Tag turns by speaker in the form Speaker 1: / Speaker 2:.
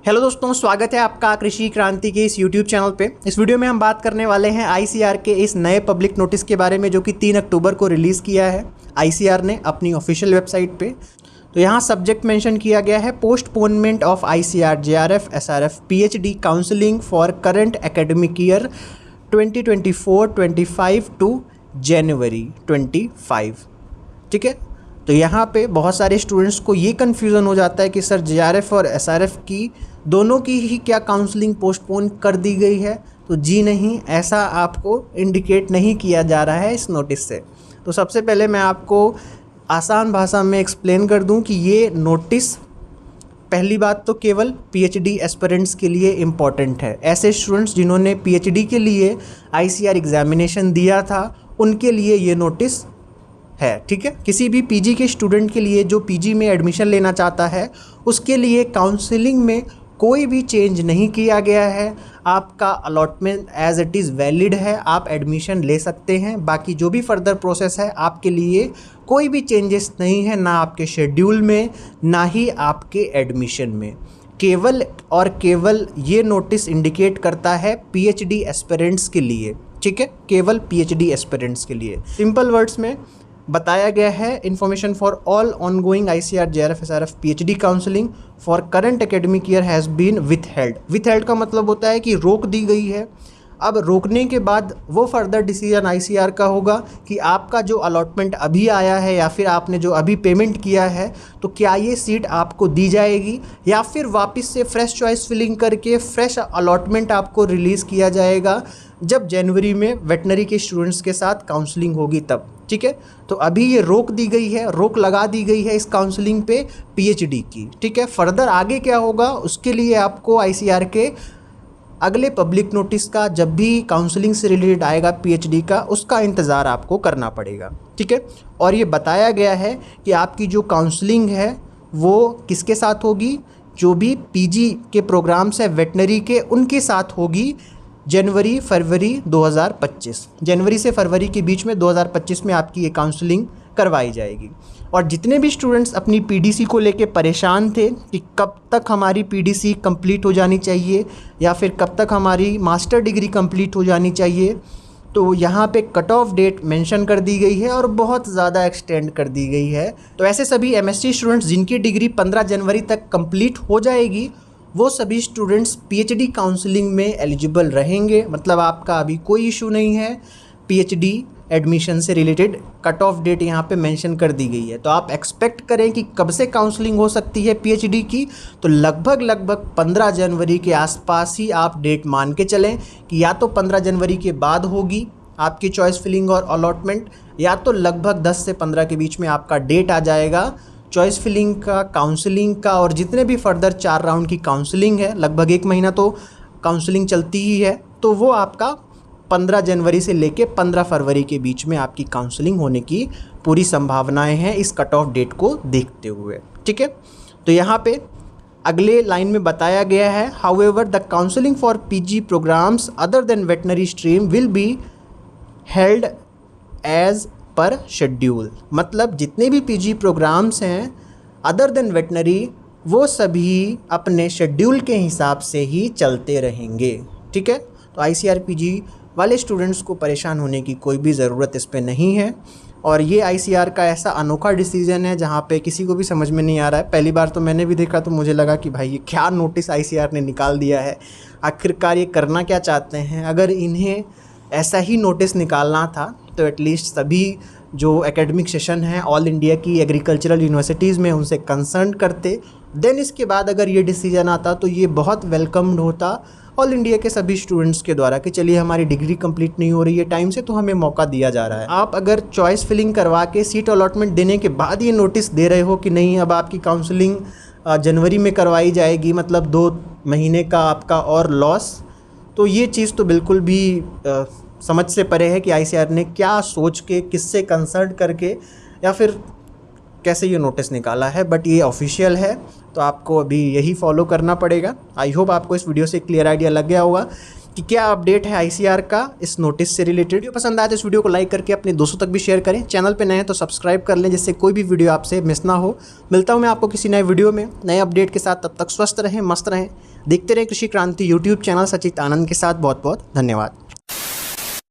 Speaker 1: Hello दोस्तों, स्वागत है आपका कृषि क्रांति के इस यूट्यूब चैनल पे। इस वीडियो में हम बात करने वाले हैं आईसीआर के इस नए पब्लिक नोटिस के बारे में जो कि 3 अक्टूबर को रिलीज़ किया है आईसीआर ने अपनी ऑफिशियल वेबसाइट पे। तो यहाँ सब्जेक्ट मेंशन किया गया है postponement of ICR JRF SRF PhD counselling for current academic year 2024-25 to January 25। ठीक है, तो यहाँ पे बहुत सारे स्टूडेंट्स को ये कन्फ्यूज़न हो जाता है कि सर जेआरएफ और एसआरएफ की दोनों की ही क्या काउंसलिंग पोस्टपोन कर दी गई है। तो जी नहीं, ऐसा आपको इंडिकेट नहीं किया जा रहा है इस नोटिस से। तो सबसे पहले मैं आपको आसान भाषा में एक्सप्लेन कर दूं कि ये नोटिस पहली बात तो केवल पीएचडी एस्पिरेंट्स के लिए इम्पॉर्टेंट है। ऐसे स्टूडेंट्स जिन्होंने पीएचडी के लिए आईसीआर एग्जामिनेशन दिया था उनके लिए ये नोटिस है। ठीक है, किसी भी पीजी के स्टूडेंट के लिए जो पीजी में एडमिशन लेना चाहता है उसके लिए काउंसलिंग में कोई भी चेंज नहीं किया गया है। आपका allotment as it is valid है, आप एडमिशन ले सकते हैं। बाकी जो भी फर्दर प्रोसेस है आपके लिए कोई भी चेंजेस नहीं है, ना आपके शेड्यूल में ना ही आपके एडमिशन में। केवल और केवल ये नोटिस इंडिकेट करता है पीएचडी एस्पिरेंट्स के लिए। ठीक है, केवल पीएचडी एस्पिरेंट्स के लिए। सिंपल वर्ड्स में बताया गया है information for all ongoing ICR JRF SRF PhD counselling for current academic year has been withheld. Withheld का मतलब होता है कि रोक दी गई है। अब रोकने के बाद वो फर्दर डिसीजन आईसीआर का होगा कि आपका जो अलॉटमेंट अभी आया है या फिर आपने जो अभी पेमेंट किया है तो क्या ये सीट आपको दी जाएगी या फिर वापस से फ्रेश चॉइस फिलिंग करके फ्रेश अलॉटमेंट आपको रिलीज़ किया जाएगा जब जनवरी में वेटनरी के स्टूडेंट्स के साथ काउंसलिंग होगी तब। ठीक है, तो अभी ये रोक दी गई है, रोक लगा दी गई है इस काउंसलिंग पे पीएचडी की। ठीक है, फर्दर आगे क्या होगा उसके लिए आपको आईसीआर के अगले पब्लिक नोटिस का जब भी काउंसलिंग से रिलेटेड आएगा पीएचडी का उसका इंतज़ार आपको करना पड़ेगा। ठीक है, और ये बताया गया है कि आपकी जो काउंसलिंग है वो किसके साथ होगी, जो भी पीजी के प्रोग्राम्स है वेटनरी के उनके साथ होगी जनवरी फरवरी 2025। जनवरी से फरवरी के बीच में 2025 में आपकी ये काउंसलिंग करवाई जाएगी। और जितने भी स्टूडेंट्स अपनी पीडीसी को लेके परेशान थे कि कब तक हमारी पीडीसी कंप्लीट हो जानी चाहिए या फिर कब तक हमारी मास्टर डिग्री कंप्लीट हो जानी चाहिए, तो यहाँ पे कट ऑफ डेट मेंशन कर दी गई है और बहुत ज़्यादा एक्सटेंड कर दी गई है। तो ऐसे सभी एमएससी स्टूडेंट्स जिनकी डिग्री 15 जनवरी तक कंप्लीट हो जाएगी वो सभी स्टूडेंट्स पीएचडी काउंसलिंग में एलिजिबल रहेंगे। मतलब आपका अभी कोई इशू नहीं है। पीएचडी एडमिशन से रिलेटेड कट ऑफ डेट यहाँ पे मेंशन कर दी गई है। तो आप एक्सपेक्ट करें कि कब से काउंसलिंग हो सकती है पीएचडी की, तो लगभग 15 जनवरी के आसपास ही आप डेट मान के चलें कि या तो 15 जनवरी के बाद होगी आपकी चॉइस फिलिंग और अलॉटमेंट, या तो लगभग 10 से 15 के बीच में आपका डेट आ जाएगा चॉइस फिलिंग का, काउंसलिंग का और जितने भी फर्दर 4 राउंड की काउंसलिंग है, लगभग 1 महीना तो काउंसलिंग चलती ही है। तो वो आपका 15 जनवरी से लेके 15 फरवरी के बीच में आपकी काउंसलिंग होने की पूरी संभावनाएं हैं इस कट ऑफ डेट को देखते हुए। ठीक है, तो यहाँ पे अगले लाइन में बताया गया है however the counselling for PG programmes other than veterinary stream will be held as per schedule. मतलब जितने भी पीजी प्रोग्राम्स हैं अदर देन वेटनरी वो सभी अपने शेड्यूल के हिसाब से ही चलते रहेंगे। ठीक है, तो आईसीआर पीजी वाले स्टूडेंट्स को परेशान होने की कोई भी ज़रूरत इस पे नहीं है। और ये आईसीआर का ऐसा अनोखा डिसीजन है जहाँ पे किसी को भी समझ में नहीं आ रहा है। पहली बार तो मैंने भी देखा तो मुझे लगा कि भाई ये क्या नोटिस आईसीआर ने निकाल दिया है, आखिरकार ये करना क्या चाहते हैं। अगर इन्हें ऐसा ही नोटिस निकालना था तो एटलीस्ट सभी जो एकेडमिक सेशन हैं ऑल इंडिया की एग्रीकल्चरल यूनिवर्सिटीज़ में उनसे कंसर्न करते, देन इसके बाद अगर ये डिसीजन आता तो ये बहुत वेलकम्ड होता ऑल इंडिया के सभी स्टूडेंट्स के द्वारा कि चलिए हमारी डिग्री कंप्लीट नहीं हो रही है टाइम से तो हमें मौका दिया जा रहा है। आप अगर चॉइस फिलिंग करवा के सीट अलॉटमेंट देने के बाद ये नोटिस दे रहे हो कि नहीं अब आपकी काउंसलिंग जनवरी में करवाई जाएगी, मतलब 2 महीने का आपका और लॉस, तो ये चीज़ तो बिल्कुल भी समझ से परे है कि आईसीआर ने क्या सोच के किससे कंसल्ट करके या फिर कैसे ये नोटिस निकाला है। बट ये ऑफिशियल है तो आपको अभी यही फॉलो करना पड़ेगा। आई होप आपको इस वीडियो से क्लियर आइडिया लग गया होगा कि क्या अपडेट है आईसीआर का इस नोटिस से रिलेटेड। वीडियो पसंद आए तो इस वीडियो को लाइक करके अपने दोस्तों तक भी शेयर करें। चैनल पे नए हैं तो सब्सक्राइब कर लें, जिससे कोई भी वीडियो आपसे मिस ना हो। मिलता हूँ मैं आपको किसी नए वीडियो में नए अपडेट के साथ। तब तक स्वस्थ रहें, मस्त रहें, देखते रहें कृषि क्रांति यूट्यूब चैनल सचित आनंद के साथ। बहुत बहुत धन्यवाद।